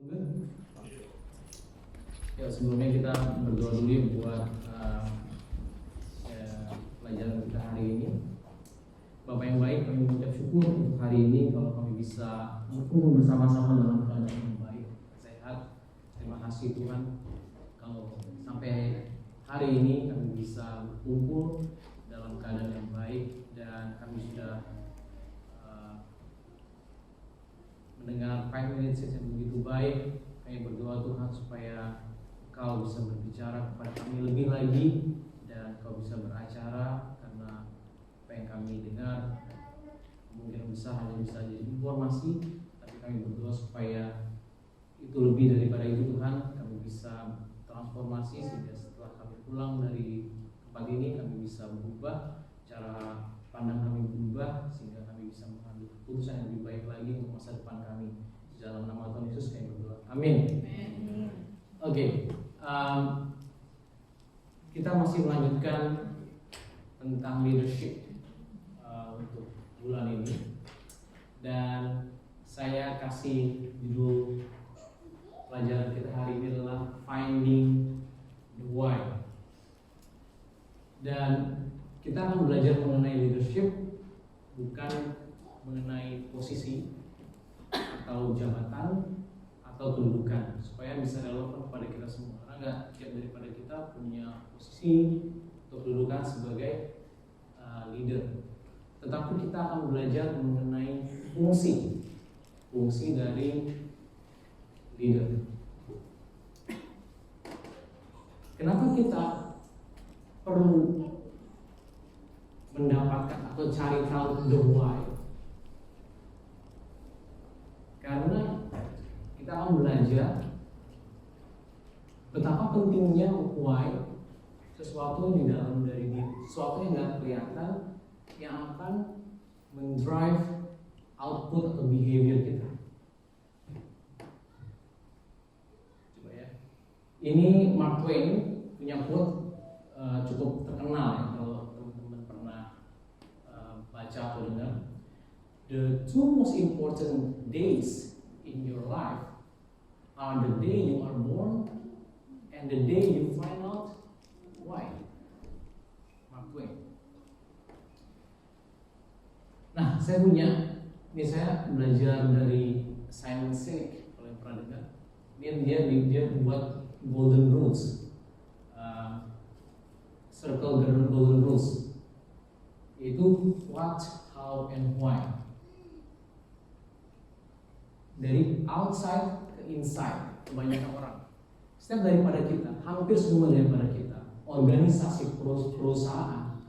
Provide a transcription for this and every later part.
Ya, sebelumnya kita berdoa dulu ya buat pelajaran kita hari ini. Bapak yang baik, kami mengucap syukur untuk hari ini kalau kami bisa berkumpul bersama-sama dalam keadaan yang baik, sehat. Terima kasih Tuhan kalau sampai hari ini kami bisa berkumpul dalam keadaan yang baik dan kami sudah mendengar 5 minutes yang begitu baik. Kami berdoa Tuhan supaya Kau bisa berbicara kepada kami lebih lagi dan Kau bisa beracara, karena apa yang kami dengar mungkin besar hanya bisa jadi informasi, tapi kami berdoa supaya itu lebih daripada itu Tuhan. Kami bisa transformasi sehingga setelah kami pulang dari tempat ini kami bisa berubah, cara pandang kami berubah, sehingga kami bisa mengambil keputusan yang lebih baik lagi untuk masa depan kami. Di dalam nama Tuhan Yesus kami berdoa. Amin. Oke. Kita masih melanjutkan tentang leadership untuk bulan ini, dan saya kasih judul pelajaran kita hari ini adalah Finding the Why. Dan kita akan belajar mengenai leadership bukan mengenai posisi atau jabatan atau kedudukan, supaya bisa relevan kepada kita semua. Karena nggak tiap daripada kita punya posisi atau kedudukan sebagai leader, tetapi kita akan belajar mengenai fungsi dari leader. Kenapa kita perlu mendapatkan atau cari tahu the why? Karena kita akan belajar betapa pentingnya why, sesuatu yang di dalam dari diri, sesuatu yang nggak kelihatan, yang akan mendrive output atau behavior kita. Coba ya. Ini Mark Twain punya quote cukup terkenal ya, kalau teman-teman pernah baca atau dengar. The two most important days in your life are the day you are born and the day you find out why. Mark Twain. Nah, saya saya belajar dari Simon Sinek, kalau yang pernah dengar. Dia buat golden rules, circle golden rules, yaitu what, how, and why. Dari outside ke inside, kebanyakan orang. Setiap daripada kita, hampir semua daripada kita, organisasi perusahaan,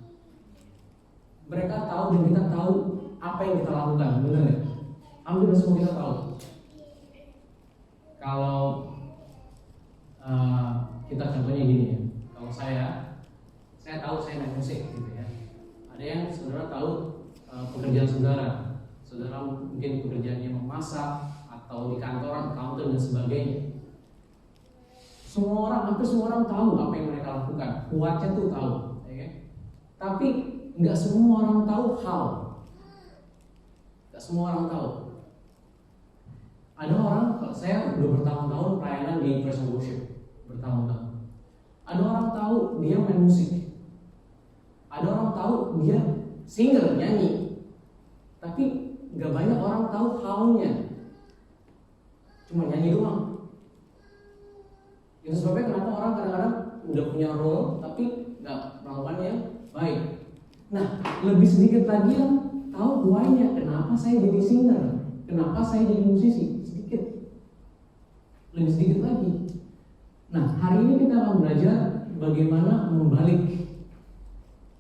mereka tahu dan kita tahu apa yang kita lakukan, benar nggak? Hampir semua kita tahu. Kalau kita contohnya gini ya, kalau saya tahu saya main musik gitu ya. Ada yang saudara tahu pekerjaan saudara mungkin pekerjaannya memasak atau di kantor, accountant dan sebagainya. Hampir semua orang tahu apa yang mereka lakukan, kuatnya tuh tahu, ya kan? Tapi nggak semua orang tahu how. Nggak semua orang tahu. Ada orang, saya udah bertahun-tahun pelayanan di praise and worship, bertahun-tahun. Ada orang tahu dia main musik. Ada orang tahu dia singer, nyanyi. Tapi nggak banyak orang tahu how-nya. Cuma nyanyi doang. Itu sebabnya kenapa orang kadang-kadang udah punya role tapi nggak melakukannya yang baik. Nah, lebih sedikit lagi yang tahu why-nya. Kenapa saya jadi singer? Kenapa saya jadi musisi? Sedikit. Lebih sedikit lagi. Nah, hari ini kita akan belajar bagaimana membalik.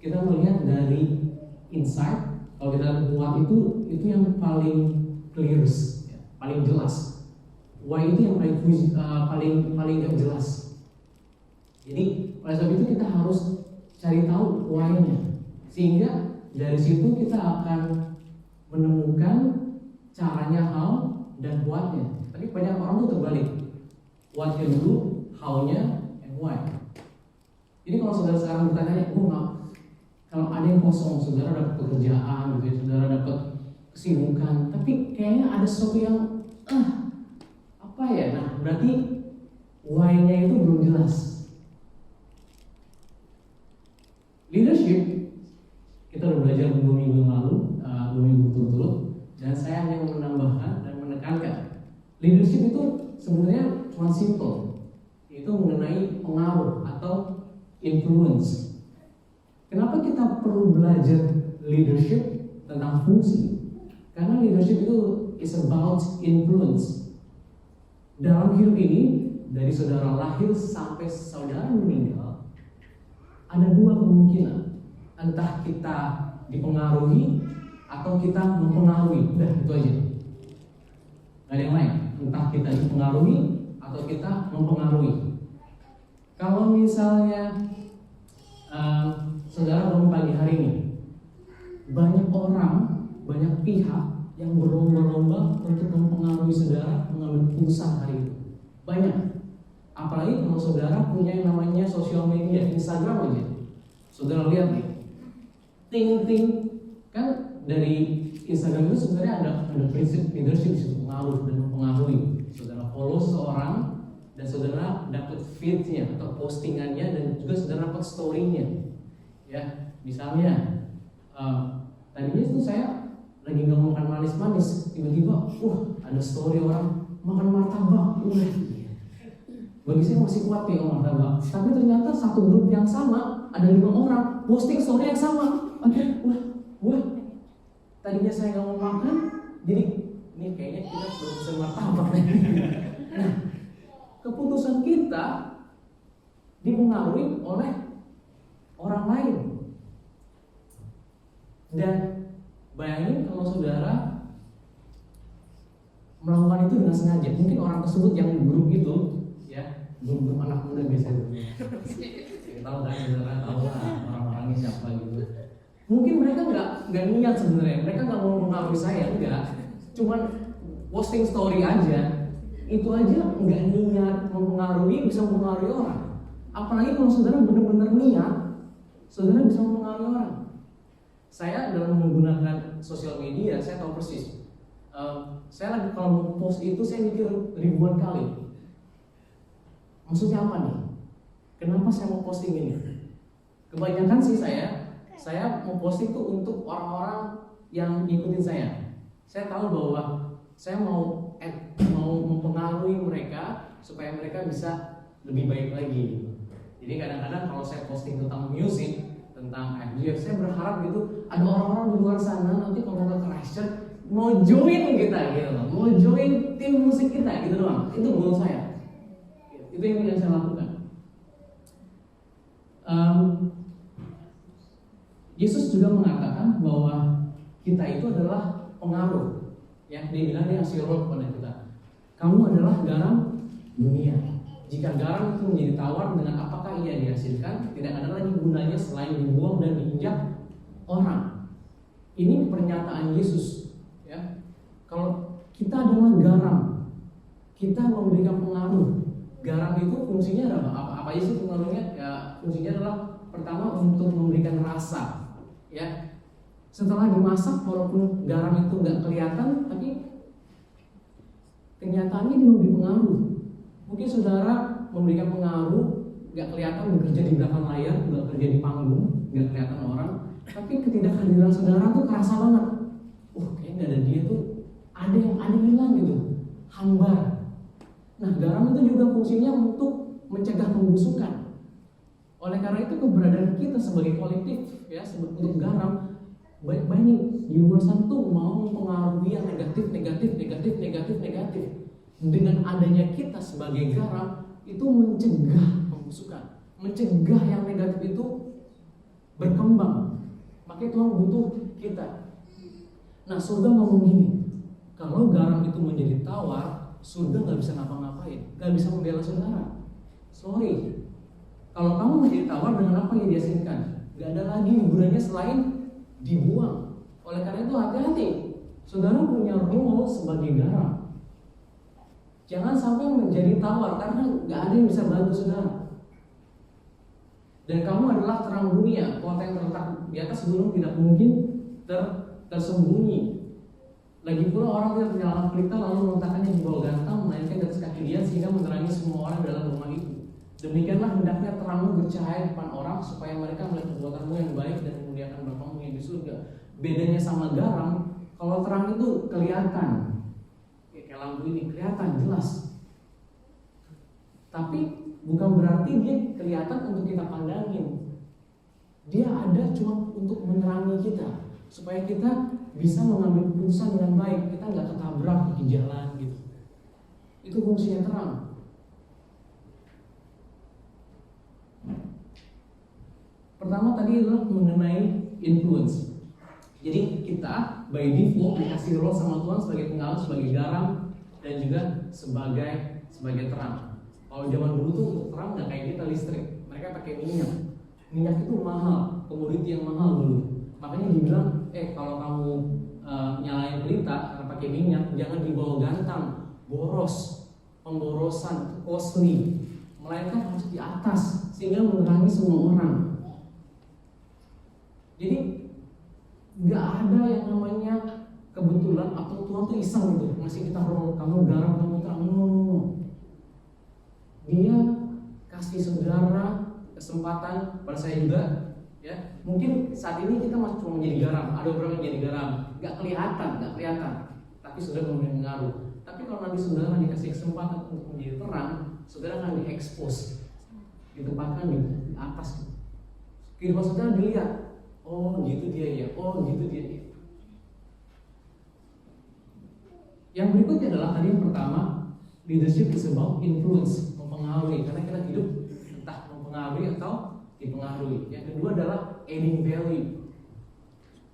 Kita melihat dari insight. Kalau kita kuat itu yang paling clear, ya, paling jelas. Why itu yang paling gak jelas. Jadi oleh sebab itu kita harus cari tahu why-nya, sehingga dari situ kita akan menemukan caranya how dan what-nya. Tapi banyak orang tuh terbalik, what-nya dulu, how-nya, and why. Jadi kalau saudara sekarang bertanya, kalau ada yang kosong, saudara dapat pekerjaan, gitu, saudara dapat kesibukan, tapi kayaknya ada sesuatu yang apa ya? Nah, berarti why-nya itu belum jelas. Leadership, kita udah belajar 2 minggu yang lalu, 2 minggu berturut-turut, dan saya hanya menambahkan dan menekankan leadership itu sebenarnya cuma simple, itu mengenai pengaruh atau influence. Kenapa kita perlu belajar leadership tentang fungsi? Karena leadership itu is about influence. Dalam hidup ini, dari saudara lahir sampai saudara meninggal, ada 2 kemungkinan. Entah kita dipengaruhi atau kita mempengaruhi. Udah, itu aja. Gak ada yang lain. Entah kita dipengaruhi atau kita mempengaruhi. Kalau misalnya saudara bangun pagi hari ini, banyak orang, banyak pihak yang berlomba-lomba untuk mempengaruhi saudara mengambil keputusan hari itu. Banyak. Apalagi kalau saudara punya yang namanya sosial media, Instagram aja. Saudara lihat nih, ting-ting, kan dari Instagram itu sebenarnya ada prinsip leadership, pengaruh dan mempengaruhi. Saudara follow seseorang dan saudara dapat feed-nya atau postingannya, dan juga saudara dapat story-nya. Ya, misalnya tadinya itu saya lagi nggak mau makan manis-manis, tiba-tiba, ada story orang makan martabak. Bagi saya masih kuat nih martabak. Tapi ternyata satu grup yang sama, ada 5 orang posting story yang sama. Oke, wah. Tadinya saya nggak mau makan, jadi ini kayaknya kita belum bisa martabak. Nah, keputusan kita dipengaruhi oleh orang lain. Dan bayangin kalau saudara melakukan itu dengan sengaja. Mungkin orang tersebut yang grup itu, ya, grup anak muda biasanya. Tahu kan, saudara tahu lah orang-orangnya siapa gitu. Mungkin mereka nggak niat sebenarnya. Mereka nggak mau mempengaruhi saya, enggak. Cuman posting story aja. Itu aja nggak niat mempengaruhi, bisa mempengaruhi orang. Apalagi kalau saudara benar-benar niat, saudara bisa mempengaruhi orang. Saya dalam menggunakan sosial media, saya tahu persis. Saya lagi kalau mau post itu saya mikir ribuan kali. Maksudnya apa nih? Kenapa saya mau posting ini? Kebanyakan sih saya mau posting itu untuk orang-orang yang ngikutin saya. Saya tahu bahwa saya mau mempengaruhi mereka supaya mereka bisa lebih baik lagi. Jadi kadang-kadang kalau saya posting tentang musik, tentang FGF, saya berharap gitu ada orang-orang di luar sana nanti kalau ke Christchurch mau join kita gitu loh, mau join tim musik kita gitu doang. Itu goal saya. Itu yang saya lakukan. Yesus juga mengatakan bahwa kita itu adalah pengaruh. Ya, dia bilang dia ngasih role kepada kita. Kamu adalah garam dunia. Jika garam itu menjadi tawar, dengan apakah ia dihasilkan? Tidak ada lagi gunanya selain dibuang dan diinjak orang. Ini pernyataan Yesus. Ya, kalau kita adalah garam, kita memberikan pengaruh. Garam itu fungsinya adalah apa aja sih pengaruhnya? Ya, fungsinya adalah pertama untuk memberikan rasa. Ya, setelah dimasak, walaupun garam itu nggak kelihatan, tapi kenyataannya dia memberi pengaruh. Mungkin saudara memberikan pengaruh, nggak kelihatan bekerja di belakang layar, nggak kerja di panggung, nggak kelihatan orang, tapi ketidakhadiran saudara tuh kerasa banget. Kayaknya nggak ada dia tuh, ada yang hilang gitu, hambar. Nah, garam itu juga fungsinya untuk mencegah pembusukan. Oleh karena itu keberadaan kita sebagai kolektif, ya, untuk garam, banyak di luar sana tuh mau mempengaruhi yang negatif. Dengan adanya kita sebagai garam itu mencegah pembusukan, mencegah yang negatif itu berkembang. Makanya Tuhan butuh kita. Nah, surga ngomong gini, kalau garam itu menjadi tawar, surga nggak bisa ngapa-ngapain, nggak bisa membela saudara. Sorry, kalau kamu menjadi tawar, dengan apa yang dihasilkan? Nggak ada lagi hiburannya selain dibuang. Oleh karena itu hati-hati, saudara punya role sebagai garam. Jangan sampai menjadi tawar, karena nggak ada yang bisa bantu saudara. Dan kamu adalah terang dunia. Kota yang terletak di atas gunung tidak mungkin tersembunyi. Lagi pula orang tidak menyalakan pelita lalu meletakkannya di bawah gantang, melainkan di atas kaki dia sehingga terangmu bercahaya di depan orang supaya mereka melihat perbuatanmu yang baik dan memuliakan Bapamu yang di surga. Bedanya sama garam, kalau terang itu kelihatan, kayak lampu ini kelihatan jelas. Tapi bukan berarti dia kelihatan untuk kita pandangin. Dia ada cuma untuk menerangi kita, supaya kita bisa mengambil keputusan dengan baik. Kita nggak ketabrak di jalan gitu. Itu fungsinya terang. Pertama tadi adalah mengenai influence. Jadi kita by default dikasih role sama Tuhan sebagai pengawal, sebagai garam, dan juga sebagai terang. Kalau zaman dulu tuh terang nggak kayak kita listrik, mereka pakai minyak. Minyak itu mahal, komoditi yang mahal dulu. Makanya dibilang, kalau kamu nyalain pelita karena pakai minyak, jangan dibawa gantang, boros, pemborosan, costly, melainkan harus di atas sehingga menerangi semua orang. Jadi nggak ada yang namanya kebetulan atau Tuhan tuh iseng gitu ngasih kita role, kamu garam, kamu terang. No. Dia kasih saudara kesempatan pada saya juga, ya. Mungkin saat ini kita masih cuma menjadi garam, ada beberapa yang jadi garam, nggak kelihatan, tapi sudah kemudian mengaruh. Tapi kalau nanti saudara dikasih kesempatan untuk menjadi terang, saudara akan diekspos, ditempatkan di atas. Kehidupan saudara dilihat. Oh gitu dia ya, oh gitu dia ya. Yang berikutnya adalah tadi yang pertama, leadership is about influence, mempengaruhi. Karena kita hidup entah mempengaruhi atau dipengaruhi. Yang kedua adalah adding value.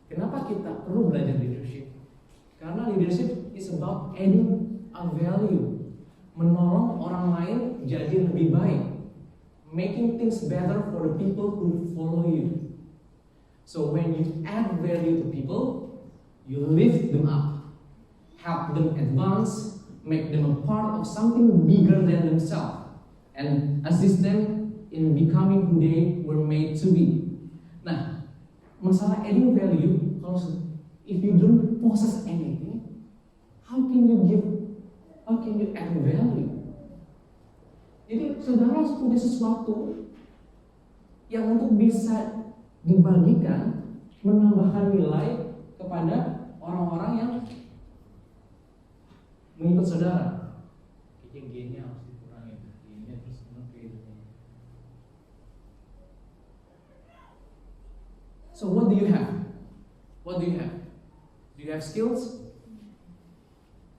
Kenapa kita perlu belajar leadership? Karena leadership is about adding a value, menolong orang lain jadi lebih baik, making things better for the people who follow you. So when you add value to people, you lift them up, help them advance, make them a part of something bigger than themselves, and assist them in becoming who they were made to be. Nah, masalah adding value, if you don't possess anything, how can you add value? Jadi saudara harus punya sesuatu yang untuk bisa dibagikan, menambahkan nilai kepada orang-orang yang mengikut saudara. G-nya harus dikurangi, G-nya terus menuju. So what do you have? What do you have? Do you have skills?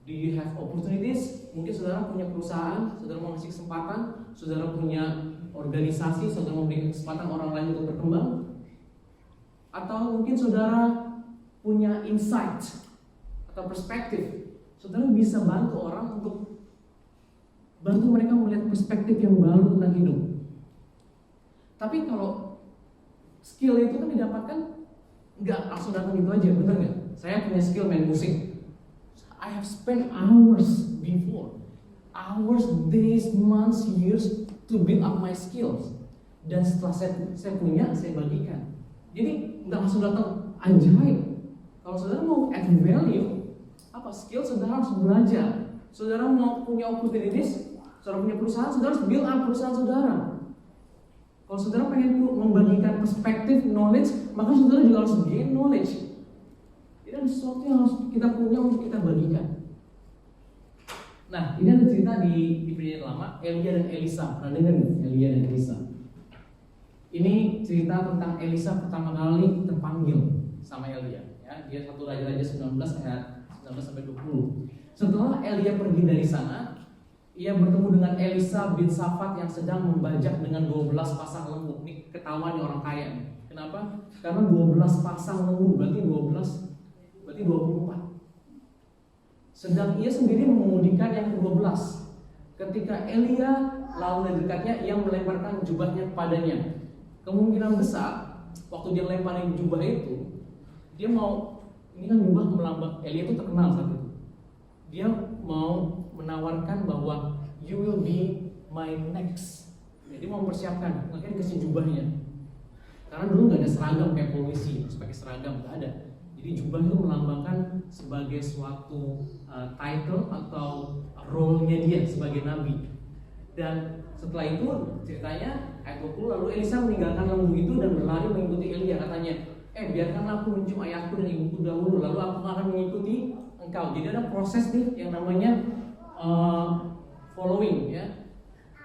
Do you have opportunities? Mungkin saudara punya perusahaan, saudara mau ngasih kesempatan, saudara punya organisasi, saudara mau memberikan kesempatan orang lain untuk berkembang. Atau mungkin saudara punya insight atau perspektif, saudara bisa bantu orang untuk bantu mereka melihat perspektif yang baru tentang hidup. Tapi kalau skill itu kan didapatkan nggak langsung datang gitu aja, bener nggak? Saya punya skill main musik. I have spent hours before, hours, days, months, years to build up my skills. Dan setelah saya punya, saya bagikan. Jadi nggak langsung datang ajaib. Kalau saudara mau add value, apa skill saudara harus belajar. Saudara mau punya opportunities, saudara punya perusahaan, saudara harus build up perusahaan saudara. Kalau saudara pengen membagikan perspektif, knowledge, maka saudara juga harus gain knowledge. Ini ada sesuatu yang harus kita punya untuk kita bagikan. Nah, ini ada cerita di Perjanjian Lama, Elia dan Elisa. Pernah dengar nih, Elia dan Elisa? Ini cerita tentang Elisa pertama kali terpanggil sama Elia. Ya, dia 1 Raja-Raja 19 ayat 19 sampai 20. Setelah Elia pergi dari sana, ia bertemu dengan Elisa bin Safat yang sedang membajak dengan 12 pasang lembu. Ini ketahuan nih orang kaya nih. Kenapa? Karena 12 pasang lembu berarti 24. Sedang ia sendiri mengemudikan yang ke-12. Ketika Elia lalu di dekatnya, ia melemparkan jubahnya kepadanya. Kemungkinan besar waktu dia lemparin jubah itu, dia mau, ini kan jubah melambang, Elia itu terkenal saat itu. Dia mau menawarkan bahwa you will be my next. Jadi mau mempersiapkan, makanya dikasih jubahnya. Karena dulu nggak ada seragam kayak polisi, harus pakai seragam, nggak ada. Jadi jubah itu melambangkan sebagai suatu title atau role-nya dia sebagai nabi. Dan setelah itu ceritanya ayat 20, lalu Elisa meninggalkan lembu itu dan berlari mengikuti Elia. Katanya, biarkanlah aku mencium ayahku dan ibuku dahulu, lalu aku akan mengikuti engkau. Jadi ada proses nih yang namanya following ya.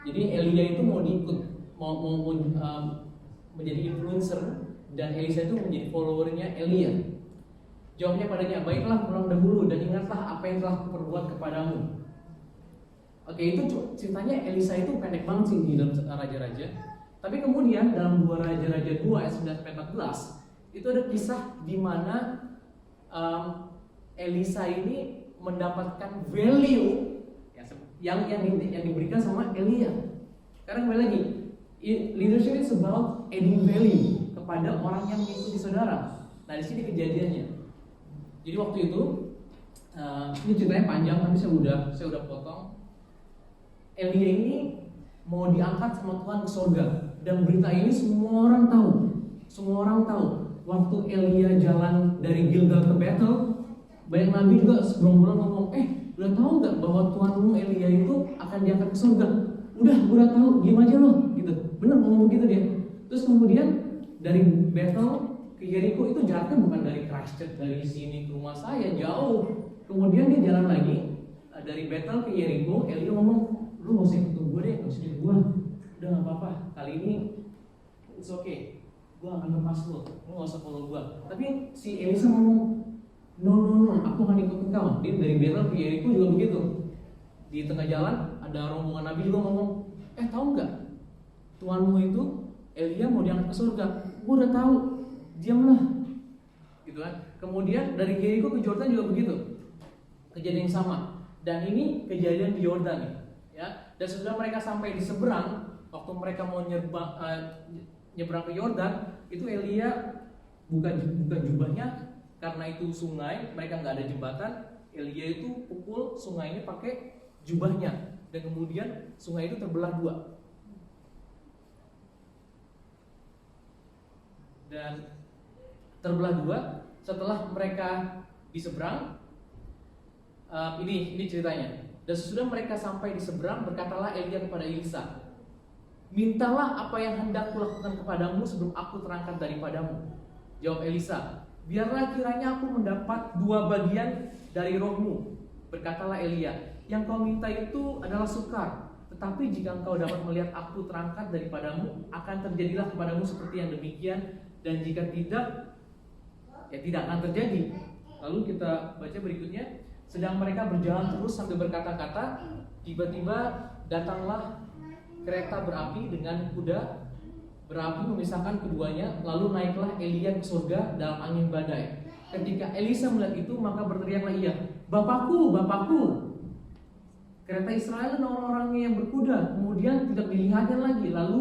Jadi Elia itu mau diikut, mau menjadi influencer, dan Elisa itu menjadi followernya Elia. Jawabnya padanya, baiklah pulang dahulu dan ingatlah apa yang telah kuperbuat kepadamu. Oke, itu ceritanya Elisa itu pendek banget sih di dalam Raja-Raja. Tapi kemudian dalam 2 Raja-Raja 2 ayat 9-14 itu ada kisah di mana Elisa ini mendapatkan value yang diberikan sama Elia. Karena kembali lagi, leadership is about adding value kepada orang yang mengikuti saudara. Nah, di sini kejadiannya. Jadi waktu itu ini ceritanya panjang, tapi saya udah potong. Elia ini mau diangkat sama Tuhan ke surga, dan berita ini semua orang tahu. Semua orang tahu. Waktu Elia jalan dari Gilgal ke Bethel, banyak nabi juga segerombolan ngomong, udah tahu nggak bahwa Tuhanmu Elia itu akan diangkat ke surga? Udah tahu, diam aja loh, gitu. Bener ngomong gitu dia. Terus kemudian dari Bethel ke Yeriko itu jaraknya bukan dari Christchurch, dari sini ke rumah saya, jauh. Kemudian dia jalan lagi dari Bethel ke Yeriko. Elia ngomong, lu gak usah ikut gue deh, gak usah ikut gue. Udah gak apa-apa, kali ini it's okay, gue akan lepas lu gak usah follow gue. Tapi si Elisa ngomong, no, aku akan ikut engkau. Dia dari Bethel ke Yeriko juga begitu. Di tengah jalan ada rombongan nabi juga ngomong, tahu nggak, Tuhanmu itu Elia mau diangkat ke surga. Gue udah tahu, diamlah, gitu kan. Kemudian dari Yeriko ke Yordan juga begitu, kejadian yang sama. Dan ini kejadian di Yordan nih, ya. Dan setelah mereka sampai di seberang, waktu mereka mau nyebrang ke Yordan, itu Elia buka jubahnya. Karena itu sungai, mereka nggak ada jembatan. Elia itu pukul sungai ini pakai jubahnya, dan kemudian sungai itu terbelah 2. Dan terbelah 2 setelah mereka diseberang. Ini ceritanya. Dan sesudah mereka sampai di seberang, berkatalah Elia kepada Elisa, mintalah apa yang hendak kulakukan kepadamu sebelum aku terangkat daripadamu. Jawab Elisa, biarlah kiranya aku mendapat 2 bagian dari rohmu. Berkatalah Elia, yang kau minta itu adalah sukar, tetapi jika engkau dapat melihat aku terangkat daripadamu, akan terjadilah kepadamu seperti yang demikian. Dan jika tidak, ya tidak akan terjadi. Lalu kita baca berikutnya. Sedang mereka berjalan terus sambil berkata-kata, tiba-tiba datanglah kereta berapi dengan kuda berapi memisahkan keduanya. Lalu naiklah Elia ke surga dalam angin badai. Ketika Elisa melihat itu, maka berteriaklah ia, Bapakku, Bapakku. Kereta Israel dan orang-orangnya yang berkuda. Kemudian tidak dilihatnya lagi. Lalu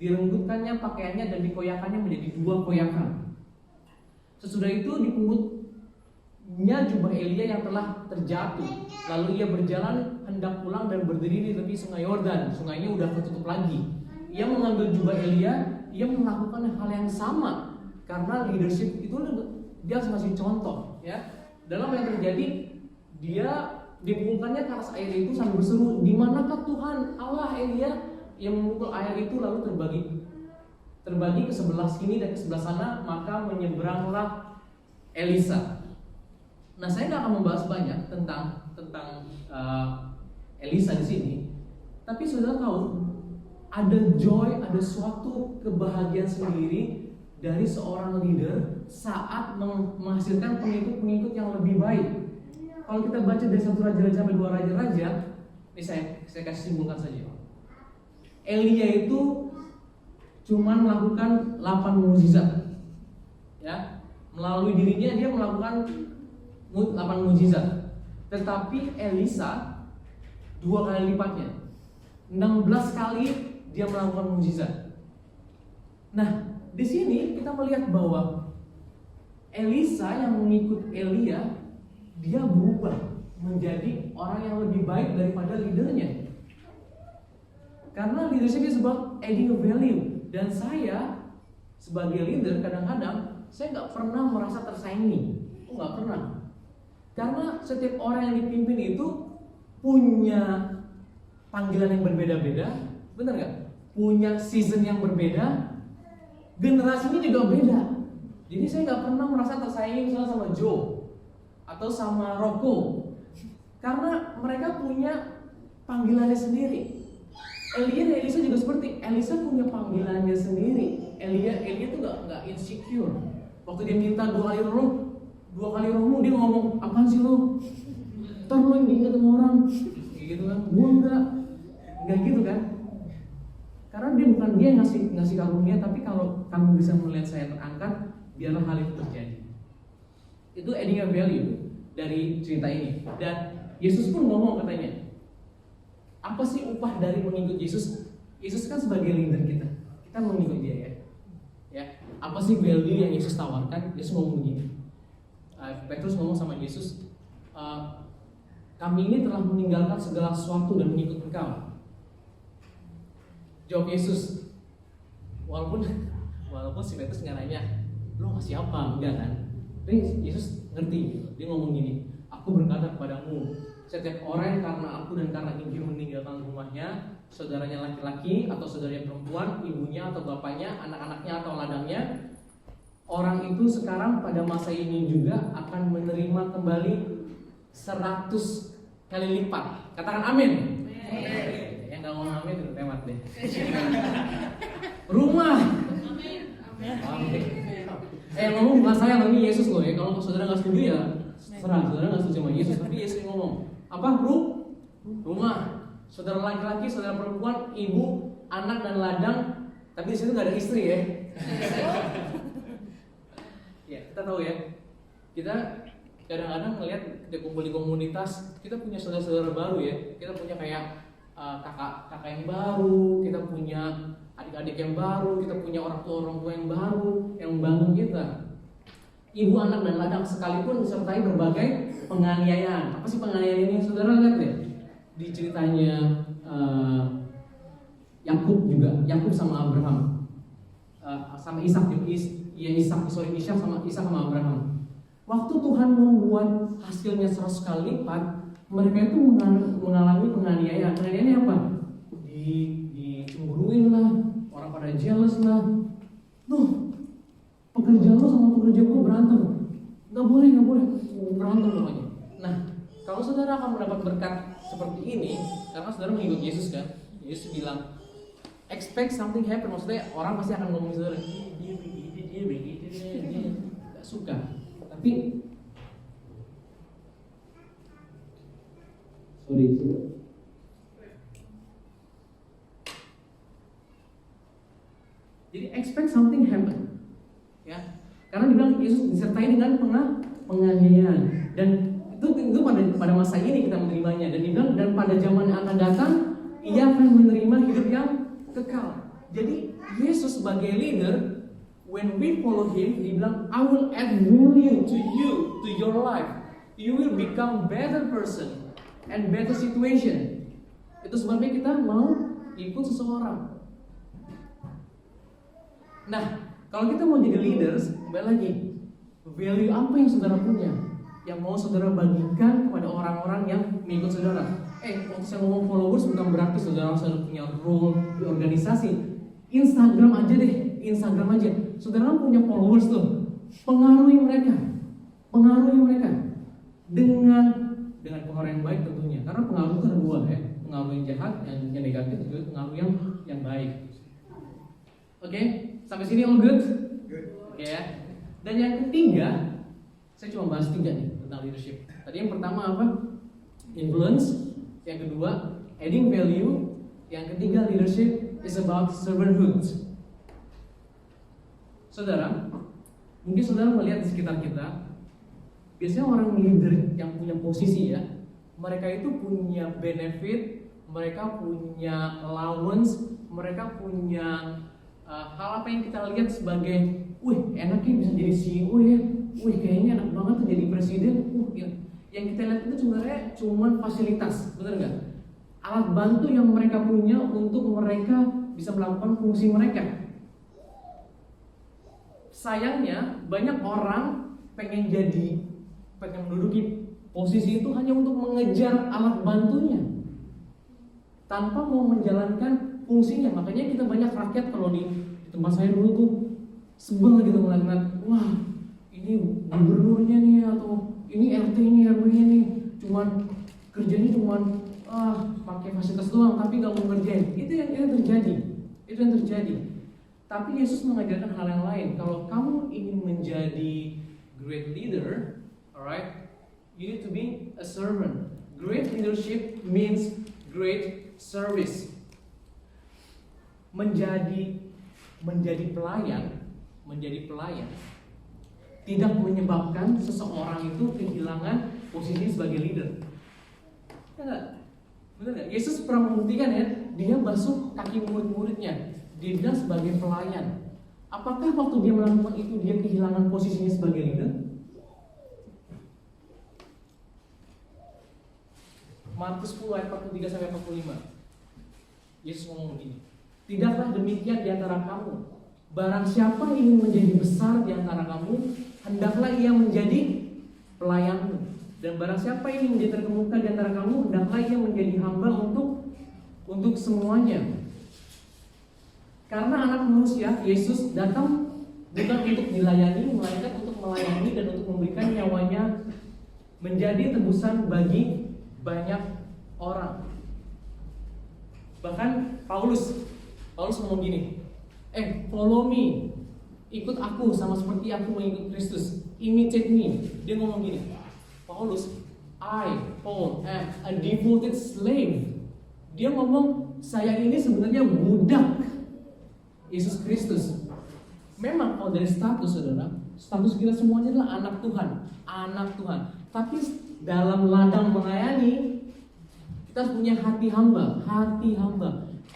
direnggutkannya pakaiannya dan dikoyakannya menjadi 2 koyakan. Sesudah itu dipungutnya jubah Elia yang telah terjatuh. Lalu ia berjalan hendak pulang dan berdiri di tepi sungai Yordan. Sungainya udah tertutup lagi. Ia mengambil jubah Elia. Ia melakukan hal yang sama. Karena leadership itu dia harus ngasih contoh, ya. Dalam yang terjadi, dia dipukulkannya ke atas air itu sambil berseru, di manakah Tuhan Allah Elia yang memukul air itu? Lalu terbagi ke sebelah sini dan ke sebelah sana, maka menyeberanglah Elisa. Nah, saya nggak akan membahas banyak tentang Elisa di sini, tapi sudah tahu ada joy, ada suatu kebahagiaan sendiri dari seorang leader saat menghasilkan pengikut-pengikut yang lebih baik. Kalau kita baca dari 1 Raja-Raja sampai 2 Raja-Raja, ini saya kasih simpulkan saja. Elia itu cuma melakukan 8 mukjizat, ya. Melalui dirinya dia melakukan 8 mukjizat. Tetapi Elisa 2 kali lipatnya, 16 kali dia melakukan mukjizat. Nah, di sini kita melihat bahwa Elisa yang mengikut Elia, dia berubah menjadi orang yang lebih baik daripada leadernya. Karena leadership is about adding a value. Dan saya sebagai leader kadang-kadang saya nggak pernah merasa tersaingi, nggak pernah. Karena setiap orang yang dipimpin itu punya panggilan yang berbeda-beda, benar nggak? punya season yang berbeda, generasinya juga beda. Jadi saya nggak pernah merasa tersaingi misalnya sama Joe atau sama Rocco, karena mereka punya panggilannya sendiri. Elia dan Elisa juga seperti, Elisa punya panggilannya sendiri. Elia tuh nggak insecure. Waktu dia minta 2 kali rohmu, dia ngomong, apaan sih lo? Ntar lo yang diingat sama orang, kayak gitu kan? Gua nggak gitu kan? Karena bukan dia yang ngasih karunia, tapi kalau kamu bisa melihat saya terangkat, biarlah hal itu terjadi. Itu adding a value dari cerita ini. Dan Yesus pun ngomong katanya, apa sih upah dari mengikut Yesus? Yesus kan sebagai leader kita mengikut dia ya. Ya, apa sih value yang Yesus tawarkan? Yesus ngomong begini. Petrus ngomong sama Yesus, kami ini telah meninggalkan segala sesuatu dan mengikut Engkau. Jawab Yesus, walaupun si Petrus nggak nanya, lo ngasih apa? Enggak kan? Tapi Yesus ngerti, dia ngomong gini, aku berkata kepadamu, setiap orang karena aku dan karena Injil meninggalkan rumahnya, saudaranya laki-laki atau saudaranya perempuan, ibunya atau bapaknya, anak-anaknya atau ladangnya, orang itu sekarang pada masa ini juga akan menerima kembali 100 kali lipat. Katakan amin. Yang nggak ngomong amin itu lewat deh. Rumah. Amin. Ngomong bukan saya, ini Yesus loh ya. Kalau saudara nggak setuju ya serah, saudara nggak setuju sama Yesus, tapi Yesus yang ngomong apa? Rumah, saudara laki-laki, saudara perempuan, ibu, anak dan ladang. Tapi di situ nggak ada istri ya. Ya, kita tahu ya. Kita kadang-kadang melihat kita kumpul di komunitas, kita punya saudara-saudara baru ya. Kita punya kayak kakak yang baru, kita punya adik-adik yang baru, kita punya orang tua yang baru yang membangun kita. Ibu, anak dan ladang sekalipun disertai berbagai penganiayaan. Apa sih penganiayaan ini? Saudara lihat deh di ceritanya Yakub sama Abraham, sama Ishak sama Abraham. Waktu Tuhan membuat hasilnya 100 kali lipat, mereka itu mengalami penganiayaan. Penganiayaannya apa? Dicemburuin lah, orang pada jealous lah. Pekerja lo sama pekerja gue berantem, nggak boleh berantem pokoknya. Nah, kalau saudara akan mendapat berkat seperti ini, karena saudara mengikut Yesus kan, Yesus bilang expect something happen. Maksudnya orang pasti akan ngomong saudara, dia begitu, dia nggak suka. Tapi jadi expect something happen. Ya, karena dibilang Yesus disertai dengan penganiayaan, dan itu pada masa ini kita menerimanya, dan dibilang dan pada zaman yang akan datang ia akan menerima hidup yang kekal. Jadi Yesus sebagai leader, when we follow him, dibilang I will add value to you, to your life. You will become better person and better situation. Itu sebabnya kita mau ikut seseorang. Nah, kalau kita mau jadi leaders, kembali lagi, value apa yang saudara punya, yang mau saudara bagikan kepada orang-orang yang mengikut saudara. Waktu saya ngomong followers bukan berarti saudara punya role di organisasi. Instagram aja. Saudara punya followers tuh, pengaruhi mereka dengan pengaruh yang baik tentunya. Karena pengaruh itu ada 2 ya, pengaruh yang jahat, yang negatif, juga pengaruh yang baik. Oke? Sampai sini all good? Oke ya. Dan yang ketiga, saya cuma bahas 3 nih tentang leadership. Tadi yang pertama apa? Influence. Yang kedua, adding value. Yang ketiga, leadership is about servanthood. Saudara, mungkin saudara melihat di sekitar kita, biasanya orang leader yang punya posisi ya, mereka itu punya benefit, mereka punya allowance, mereka punya hal apa yang kita lihat sebagai, enaknya bisa jadi CEO ya, kayaknya enak banget tuh jadi presiden. Yang kita lihat itu sebenarnya cuma fasilitas, benar nggak? Alat bantu yang mereka punya untuk mereka bisa melakukan fungsi mereka. Sayangnya banyak orang pengen menduduki posisi itu hanya untuk mengejar alat bantunya, tanpa mau menjalankan fungsinya. Makanya kita banyak rakyat kalau di tempat saya dulu tuh sebel gitu ngeliat, wah ini gubernurnya nih atau ini RT-nya, RW-nya nih cuman kerjanya cuman pakai fasilitas doang tapi nggak mau ngerjain. Itu yang terjadi. Tapi Yesus mengajarkan hal yang lain. Kalau kamu ingin menjadi great leader, alright, you need to be a servant. Great leadership means great service. Menjadi pelayan tidak menyebabkan seseorang itu kehilangan posisi sebagai leader. Ya enggak? Benar enggak? Yesus pernah membuktikan ya, dia basuh kaki murid-muridnya. Dia bilang sebagai pelayan. Apakah waktu dia melakukan itu dia kehilangan posisinya sebagai leader? Markus 10 ayat 43 sampai 45. Yesus ngomong begini. Tidaklah demikian di antara kamu. Barang siapa ingin menjadi besar di antara kamu, hendaklah ia menjadi pelayanmu. Dan barang siapa ingin menjadi terkemuka di antara kamu, hendaklah ia menjadi hamba untuk semuanya. Karena anak manusia, Yesus datang bukan untuk dilayani, melainkan untuk melayani dan untuk memberikan nyawanya menjadi tebusan bagi banyak orang. Bahkan Paulus ngomong gini, follow me, ikut aku sama seperti aku mengikut Kristus, imitate me. Dia ngomong gini, Paulus, Paul am a devoted slave. Dia ngomong, saya ini sebenarnya budak Yesus Kristus. Memang kalau dari status, saudara, status kita semuanya adalah anak Tuhan. Tapi dalam ladang melayani, kita punya hati hamba,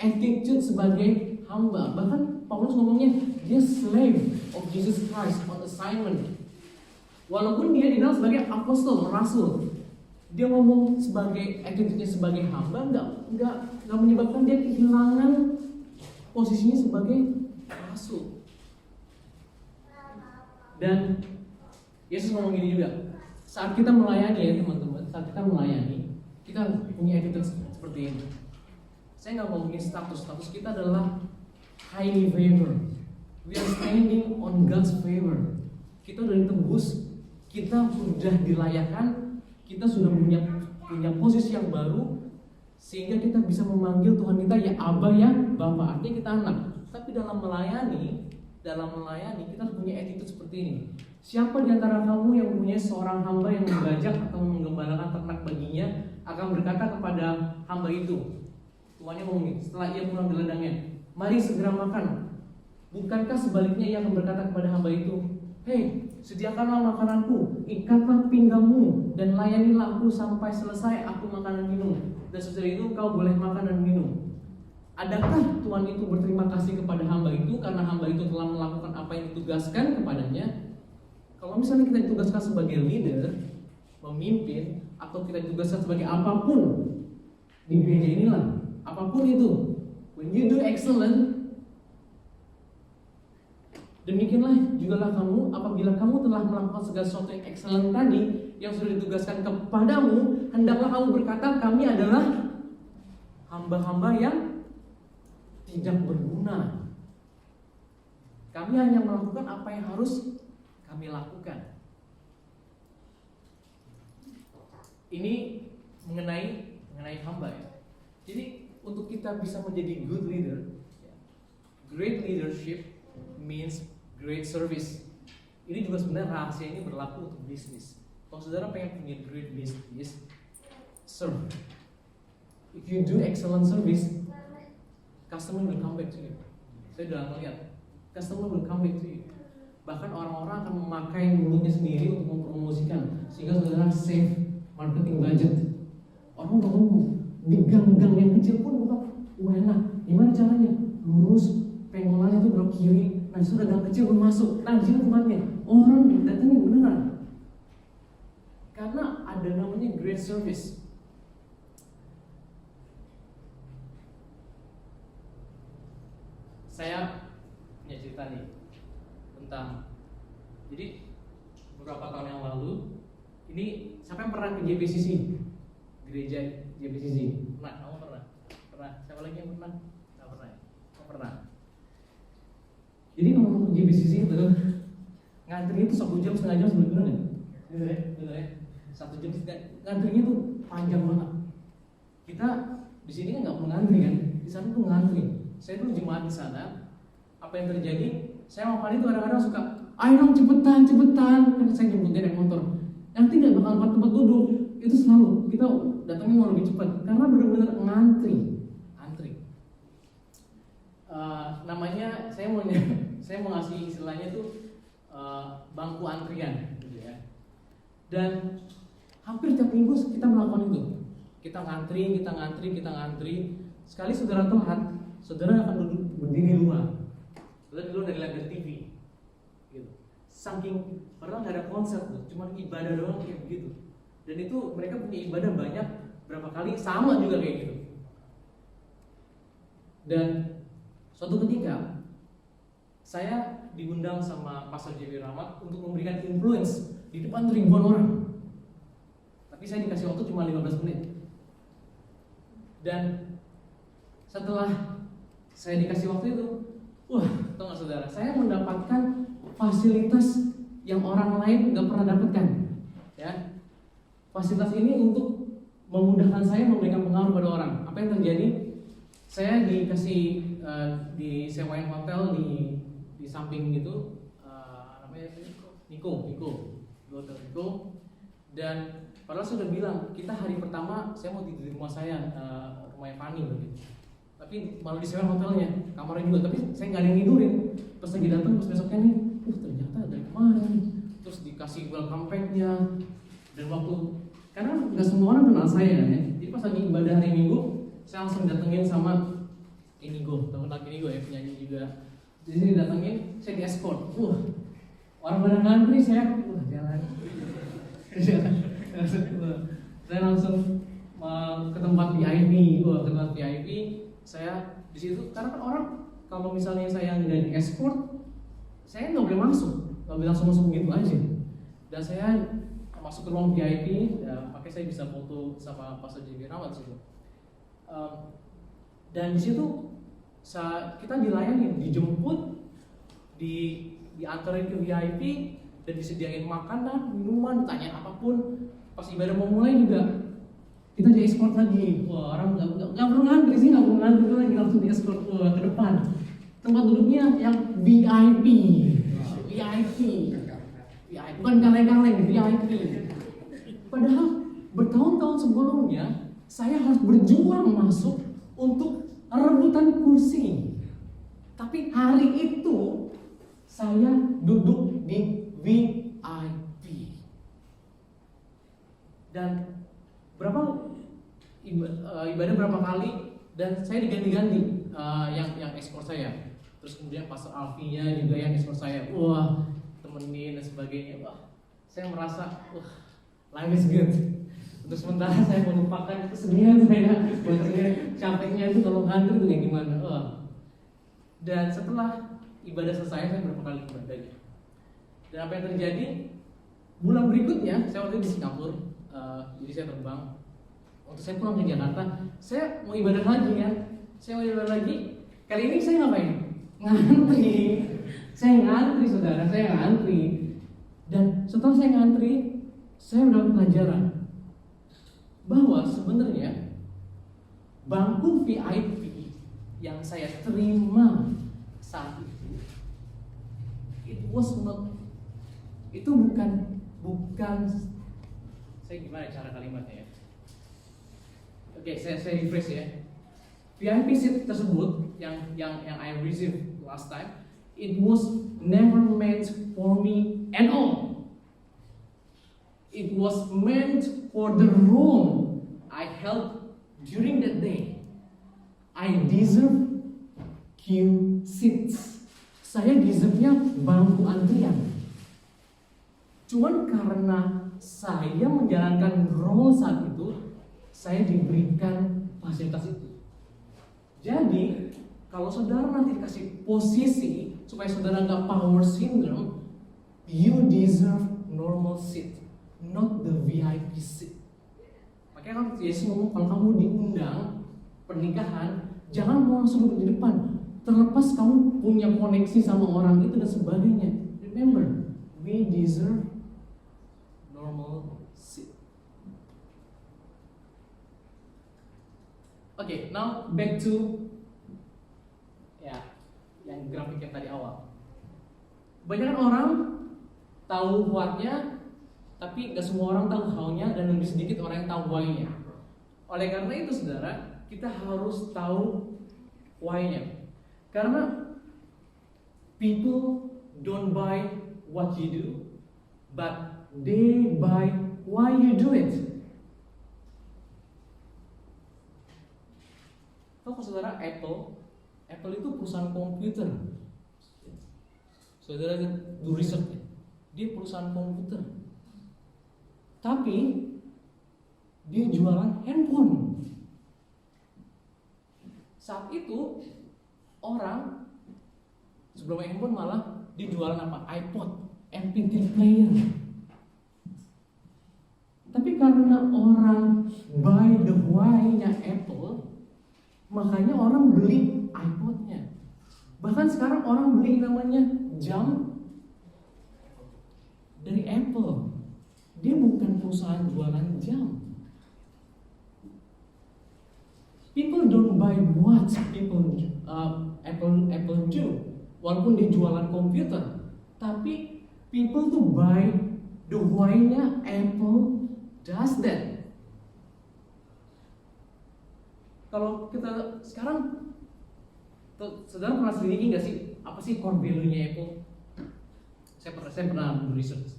attitude sebagai hamba. Bahkan Paulus ngomongnya dia slave of Jesus Christ on assignment. Walaupun dia dikenal sebagai apostol, rasul, dia ngomong sebagai attitude-nya sebagai hamba, enggak menyebabkan dia kehilangan posisinya sebagai rasul. Dan Yesus ngomong gini juga, saat kita melayani ya teman-teman, kita punya attitude seperti ini. Saya nggak ngomongin status kita adalah highly favored. We are standing on God's favor. Kita sudah ditebus, kita sudah dilayakkan, kita sudah punya posisi yang baru, sehingga kita bisa memanggil Tuhan kita ya Aba, ya Bapa. Artinya kita anak. Tapi dalam melayani kita harus punya attitude seperti ini. Siapa di antara kamu yang punya seorang hamba yang membajak atau menggembalakan ternak baginya akan berkata kepada hamba itu, tuannya ngomong setelah ia pulang di ladangnya, mari segera makan. Bukankah sebaliknya ia akan berkata kepada hamba itu, hei, sediakanlah makananku, ikatlah pinggangmu, dan layanilah aku sampai selesai aku makan dan minum. Dan setelah itu kau boleh makan dan minum. Adakah Tuhan itu berterima kasih kepada hamba itu karena hamba itu telah melakukan apa yang ditugaskan kepadanya? Kalau misalnya kita ditugaskan sebagai leader, memimpin, atau kita ditugaskan sebagai apapun di gereja inilah, apapun itu, when you do excellent, demikianlah jugalah kamu apabila kamu telah melakukan segala sesuatu yang excellent tadi yang sudah ditugaskan kepadamu, hendaklah kamu berkata, kami adalah hamba-hamba yang tidak berguna. Kami hanya melakukan apa yang harus kami lakukan. Ini mengenai hamba ya. Jadi untuk kita bisa menjadi good leader, great leadership means great service. Ini juga sebenarnya rahasia ini berlaku untuk bisnis. Kalau saudara pengen punya great business, serve. If you do excellent service, customer will come back to you. Saya udah ngeliat, customer will come back to you. Bahkan orang-orang akan memakai mulutnya sendiri untuk mempromosikan, sehingga saudara save marketing budget. Orang udah ngomong di gang-gang yang kecil pun udah enak. Gimana caranya? Lurus, penggolannya itu belok kiri. Nah, sudah gang kecil pun masuk. Nah, di sini tempatnya. Orang datangnya beneran. Karena ada namanya great service. Saya punya cerita nih tentang, jadi beberapa tahun yang lalu, ini siapa yang pernah ke JPCC? Gereja JPCC? Pernah? Kamu pernah? Pernah? Siapa lagi yang pernah? Nggak pernah pernah. Jadi ngomong GBCC itu ngantri itu 1 jam setengah jam sebelum bener ya? Bener ya? 1 jam setengah, ngantrinya tuh panjang banget. Kita di sini kan nggak perlu ngantri kan, di sana tuh ngantri. Saya dulu jemaat di sana, apa yang terjadi? Saya sama Fani tuh kadang-kadang suka, ayo dong cepetan, karena saya jemputnya naik motor. Nanti nggak bakal dapat tempat duduk, itu selalu kita datangnya mau lebih cepat, karena benar-benar ngantri. Namanya saya mau ngasih istilahnya tuh bangku antrian, gitu ya. Dan hampir tiap minggu kita melakukan itu. Kita ngantri. Sekali saudara telat, saudara akan duduk berdiri di luar. Saudara di luar dari layar TV, gitu. Saking padahal nggak ada konser tuh, cuma ibadah doang kayak begitu. Dan itu mereka punya ibadah banyak, berapa kali sama juga kayak gitu. Dan suatu ketika saya diundang sama Pastor JW Rahmat untuk memberikan influence di depan ribuan orang. Tapi saya dikasih waktu cuma 15 menit. Dan setelah saya dikasih waktu itu, tau gak saudara, saya mendapatkan fasilitas yang orang lain gak pernah dapatkan. Ya, fasilitas ini untuk memudahkan saya memberikan pengaruh pada orang. Apa yang terjadi? Saya dikasih disewain hotel di samping gitu, namanya Niko, hotel Niko. Dan padahal saya udah bilang kita hari pertama saya mau tidur di rumah saya, rumahnya Fani gitu. Tapi malah disewain hotelnya, kamarnya juga. Tapi saya nggak ada yang tidurin. Pas lagi datang, pas besoknya nih, ternyata dari kemarin. Terus dikasih welcome pack-nya. Dan waktu karena nggak semua orang kenal saya kan ya. Jadi pas lagi ibadah hari Minggu, saya langsung datengin sama Inigo, teman laki Inigo ya, penyanyi juga. Di sini datengin, saya di escort. Orang pada ngantri, saya jalan. Saya langsung ke tempat VIP, saya di situ karena kan orang kalau misalnya saya nggak di escort, saya nggak boleh masuk, nggak boleh langsung masuk begitu aja. Dan saya masuk ke ruang VIP, ya, makanya saya bisa foto sama Pastor JW Rahmat situ. Dan di situ kita dilayani, dijemput, diantarin ke VIP dan disediain makanan, minuman, ditanya apapun. Pas ibadah mau mulai juga kita di escort lagi. Orang nggak perlu ngantri sih, nggak perlu ngantri lagi, langsung di escort ke depan. Tempat duduknya yang VIP, bukan kaleng-kaleng, VIP. Padahal bertahun-tahun sebelumnya saya harus berjuang masuk untuk rebutan kursi. Tapi hari itu saya duduk di VIP. Dan ibadah berapa kali dan saya diganti-ganti yang ekspor saya. Terus kemudian Pastor Alfinya juga yang ekspor saya. Temenin dan sebagainya. Saya merasa life is good. Untuk sementara saya melupakan kesedihan saya, maksudnya capeknya itu kalau ngantri itu kayak gimana. Dan setelah ibadah selesai, saya berapa kali ibadahnya. Dan apa yang terjadi? Bulan berikutnya, saya waktu itu di Singapura, jadi saya terbang. Waktu saya pulang ke Jakarta, saya mau ibadah lagi kan. Kali ini saya ngapain? Ngantri. Saya ngantri saudara, saya ngantri. Dan setelah saya ngantri, saya mendapat pelajaran bahwa sebenarnya bangku VIP yang saya terima saat itu bukan saya gimana cara kalimatnya ya? Oke, saya rephrase ya. VIP seat tersebut yang I received last time, it was never meant for me at all. It was meant for the role I held during that day. I deserve queue seats. Saya deserve-nya bangku antrian. Cuman karena saya menjalankan role saat itu, saya diberikan fasilitas itu. Jadi, kalau saudara nanti dikasih posisi supaya saudara nggak power syndrome, you deserve normal seat, not the VIP seat. Makanya kan Yesus ngomong kalau kamu diundang pernikahan, jangan mau langsung duduk di depan, terlepas kamu punya koneksi sama orang itu dan sebagainya. Remember, we deserve normalcy. Okay, now back to yang grafik yang tadi awal. Banyak orang tahu what-nya, tapi gak semua orang tahu how-nya, dan lebih sedikit orang yang tahu why-nya. Oleh karena itu saudara, kita harus tahu why-nya. Karena people don't buy what you do, but they buy why you do it. Tahu saudara, Apple itu perusahaan komputer. Saudara do research, dia perusahaan komputer. Tapi dia jualan handphone. Saat itu orang sebelum handphone malah dia jualan apa? iPod, MP3 player. Tapi karena orang buy the why-nya Apple, makanya orang beli iPod-nya. Bahkan sekarang orang beli namanya jam dari Apple. Dia bukan perusahaan jualan jam. People don't buy what Apple do. Walaupun dia jualan komputer, tapi people tuh buy the why-nya Apple does that. Kalau kita sekarang, saudara pernah selidiki nggak sih apa sih core value-nya Apple? Saya pernah research.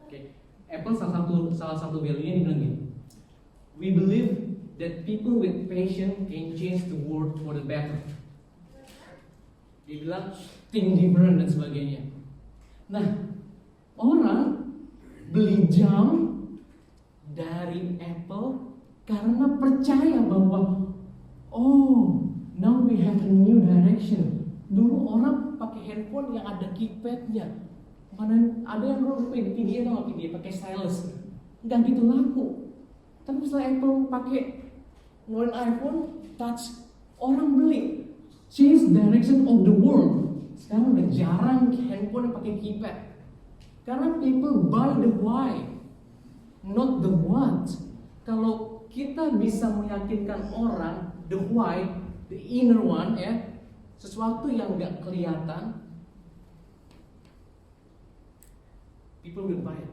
Okay. Apple salah satu value-nya dibilang gini. We believe that people with passion can change the world for the better. Dia bilang think different dan sebagainya. Nah, orang beli jam dari Apple karena percaya bahwa now we have a new direction. Dulu orang pakai handphone yang ada keypadnya. Mana ada yang dulu PDA atau nggak PDA pakai stylus, nggak gitu laku. Tapi setelah Apple pakai ngeluarin iPhone touch, orang beli. Change direction of the world. Sekarang udah jarang handphone yang pakai keypad. Karena people buy the why, not the what. Kalau kita bisa meyakinkan orang the why, the inner one ya, sesuatu yang nggak kelihatan, people will buy it.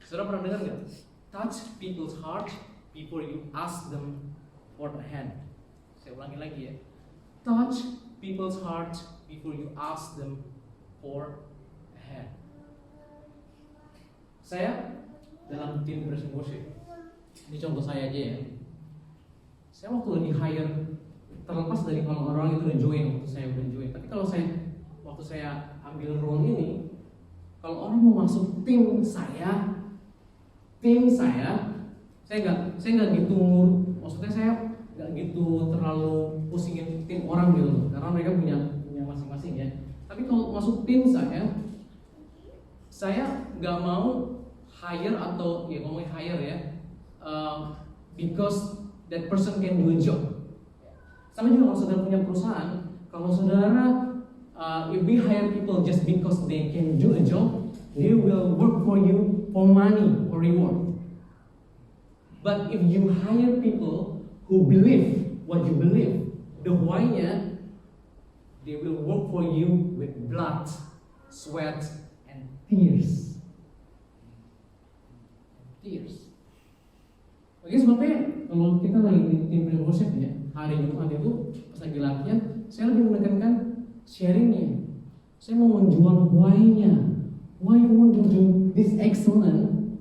Saudara pernah dengar nggak? Touch people's heart before you ask them for a hand. Saya ulangi lagi ya. Touch people's heart before you ask them for a hand. Saya dalam tim Praise and Worship, ini contoh saya aja ya. Saya waktu lagi hire, terlepas dari kalau orang itu udah join, waktu saya udah join. Tapi kalau waktu saya ambil role ini, kalau orang mau masuk tim saya nggak gitu, maksudnya saya nggak gitu terlalu pusingin tim orang gitu, karena mereka punya masing-masing ya. Tapi kalau masuk tim saya nggak mau hire atau ya ngomongin hire ya, because that person can do a job. Sama juga kalau saudara punya perusahaan, kalau saudara if we hire people just because they can do a job, they will work for you for money or reward. But if you hire people who believe what you believe, the why-nya, they will work for you with blood, sweat, and tears. Oke, sebabnya kalau kita lagi di tim worship ya, hari Jumat itu pas lagi latihan, saya lebih menekankan sharingnya. Saya mau menjual why-nya. Why you want to do this excellent?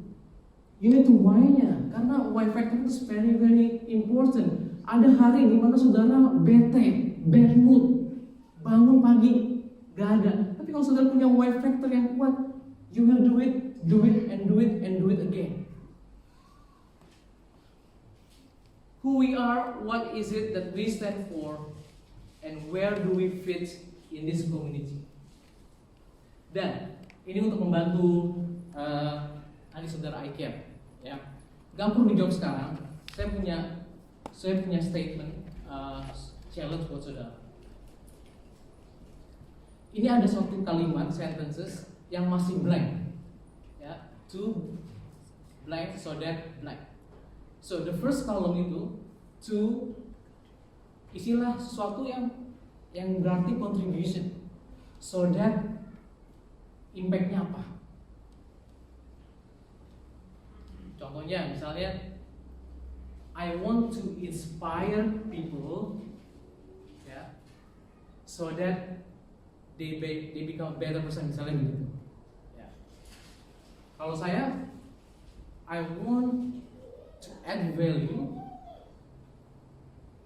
You need to why-nya. Karena why factor itu very very important. Ada hari di mana saudara bete, bad mood, bangun pagi gak ada. Tapi kalau saudara punya why factor yang kuat, you will do it, and do it again. Who we are, what is it that we stand for, and where do we fit in this community? Dan ini untuk membantu adik saudara ICAP ya. Gak perlu dijawab sekarang. Saya punya statement challenge buat saudara. Ini ada suatu kalimat sentences yang masih blank, ya, to blank so that blank. So the first column itu to isilah sesuatu yang berarti contribution, so that impactnya apa? Contohnya misalnya I want to inspire people, ya, so that they become a better person, misalnya gitu. Ya. Kalau saya, I want to add value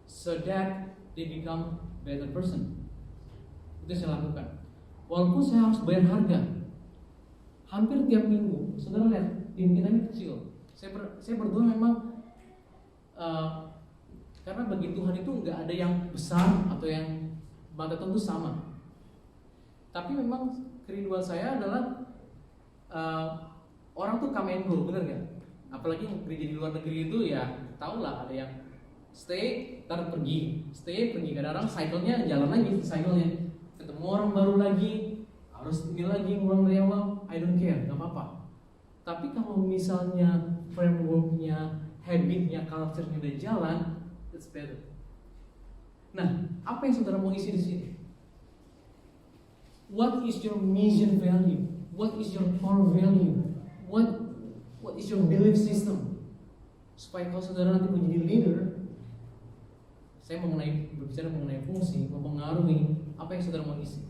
so that they become better person. Itu saya lakukan. Walaupun saya harus bayar harga. Hampir tiap minggu, saudara lihat tim kita ini kecil. Saya berdoa memang karena bagi Tuhan itu nggak ada yang besar atau yang batasan tertentu sama. Tapi memang kerinduan saya adalah orang tuh come and go, bener nggak? Apalagi yang gereja di luar negeri itu ya, tau lah, ada yang stay, ntar pergi, stay, pergi. Kadang-kadang cycle-nya jalan lagi, cycle-nya ketemu orang baru lagi, harus ini lagi, ngulang dari awal. I don't care, nggak apa-apa. Tapi kalau misalnya framework-nya, habit-nya, culture-nya udah jalan, it's better. Nah, apa yang saudara mau isi di sini? What is your mission value? What is your core value? What is your belief system? Supaya kalau saudara nanti menjadi leader, saya berbicara mengenai fungsi, mempengaruhi apa yang saudara mau isi.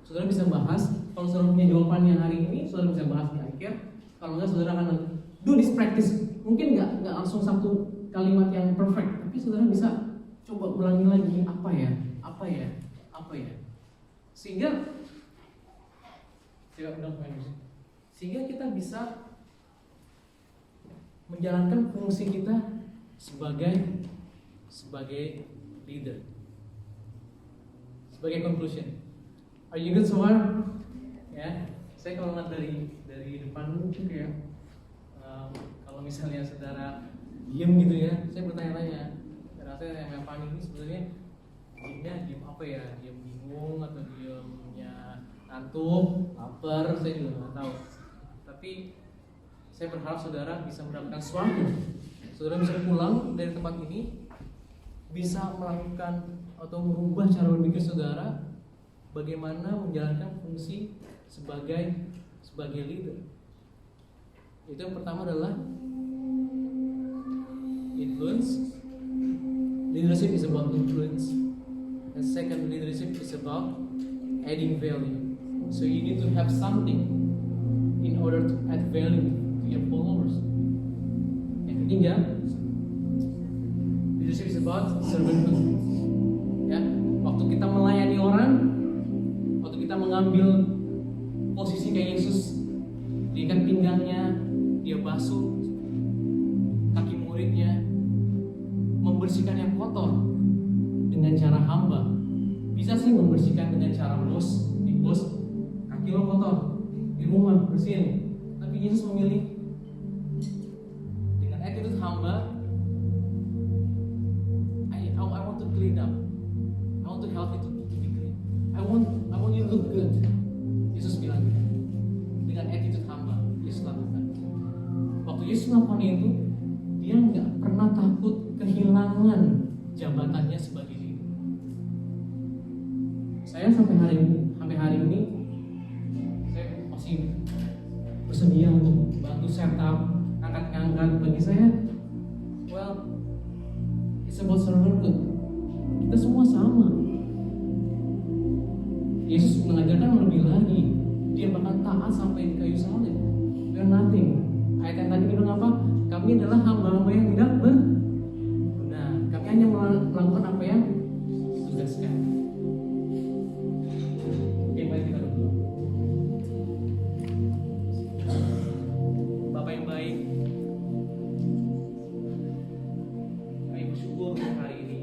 Saudara bisa bahas, kalau saudara punya jawabannya hari ini, saudara bisa bahas di akhir. Kalau enggak, saudara akan do this practice. Mungkin nggak langsung satu kalimat yang perfect, tapi saudara bisa coba ulangi lagi, apa ya, sehingga kita bisa menjalankan fungsi kita sebagai leader. Sebagai conclusion, are you good so far? Ya, saya kalau lihat dari depan mungkin kayak kalau misalnya saudara diem gitu ya, saya bertanya-tanya. Rasanya yang panik ini sebenarnya diem apa ya? Diem bingung atau diemnya ngantuk, lapar, saya juga nggak tahu. Tapi saya berharap saudara bisa mendapatkan sesuatu. Saudara bisa pulang dari tempat ini, bisa melakukan atau merubah cara berpikir saudara, bagaimana menjalankan fungsi sebagai leader. Itu yang pertama adalah influence. Leadership is about influence. And second, leadership is about adding value. So you need to have something in order to add value to your followers. Yang ketiga, leadership is about servanthood. Ya, waktu kita melayani orang, waktu kita mengambil posisi kayak Yesus, diikat pinggangnya, dia basuh kaki muridnya, membersihkan yang kotor dengan cara hamba. Bisa sih membersihkan dengan cara bos, kaki lo kotor di rumah bersihin. Tapi Yesus memilih dengan attitude hamba. I want to clean up. I want to help you to be clean. I want you to look good. Yesus bilang gitu. Dengan attitude hamba, Yesus lakukan. Waktu Yesus melakukan itu, dia nggak pernah takut kehilangan jabatannya sebagai leader. Saya sampai hari ini, saya masih bersedia untuk bantu setup, angkat-angkat. Bagi saya, well, it's about servanthood. Kita semua sama. Yesus mengajarkan lebih lagi. Dia bahkan taat sampai di kayu salib. We are nothing. Ayat yang tadi bilang apa? Kami adalah hamba-hamba yang tidak benar. Kami hanya melakukan apa yang ditugaskan. Oke, baik, kita dulu. Bapak yang baik, kami bersyukur untuk hari ini.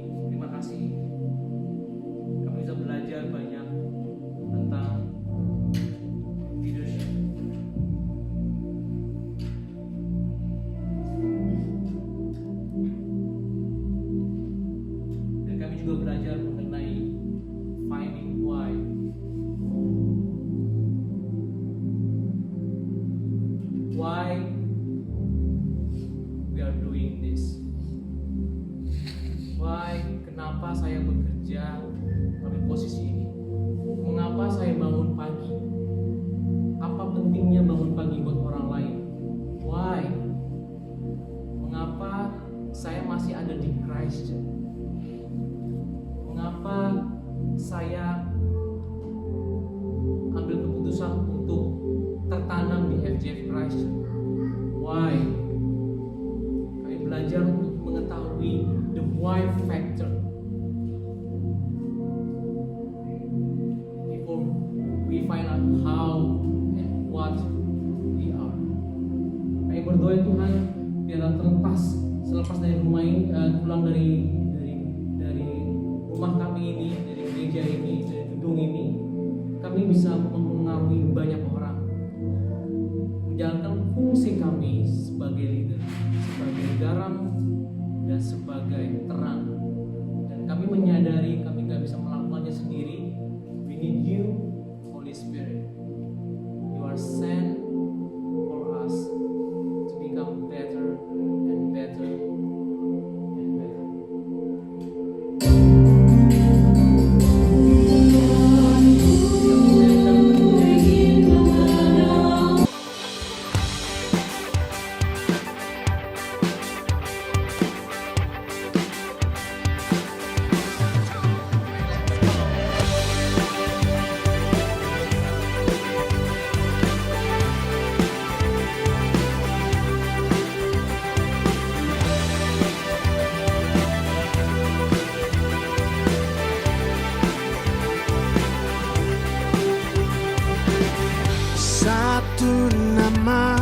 this? Why? Kenapa saya bekerja pada posisi ini? Mengapa saya bangun pagi? Apa pentingnya bangun pagi buat orang lain? Why? Mengapa saya masih ada di Christ? Mengapa saya ambil keputusan untuk tertanam di FGF Christ? Why? Kami belajar untuk mengetahui the why factor before we find out how and what we are. Kami berdoa Tuhan, biarlah selepas dari rumah ini, pulang dari rumah kami ini, dari gereja ini, dari gedung ini, kami bisa mempengaruhi banyak orang, menjalankan fungsi kami sebagai leader, sebagai garam dan sebagai terang. Dan kami menyadari kami gak bisa melakukannya sendiri. We need you, Holy Spirit. You are sent for us to become better and better and better. Satu nama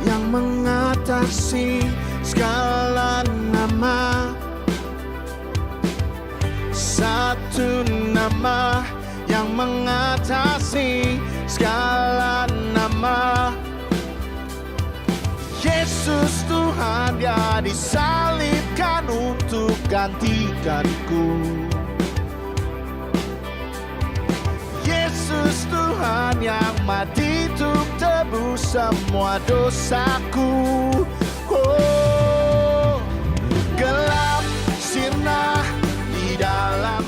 yang mengatasi segala nama. Satu nama yang mengatasi segala nama. Yesus Tuhan, Dia disalibkan untuk gantikanku. Yesus Tuhan yang mati untuk tebus semua dosaku. Oh, gelap sirna di dalam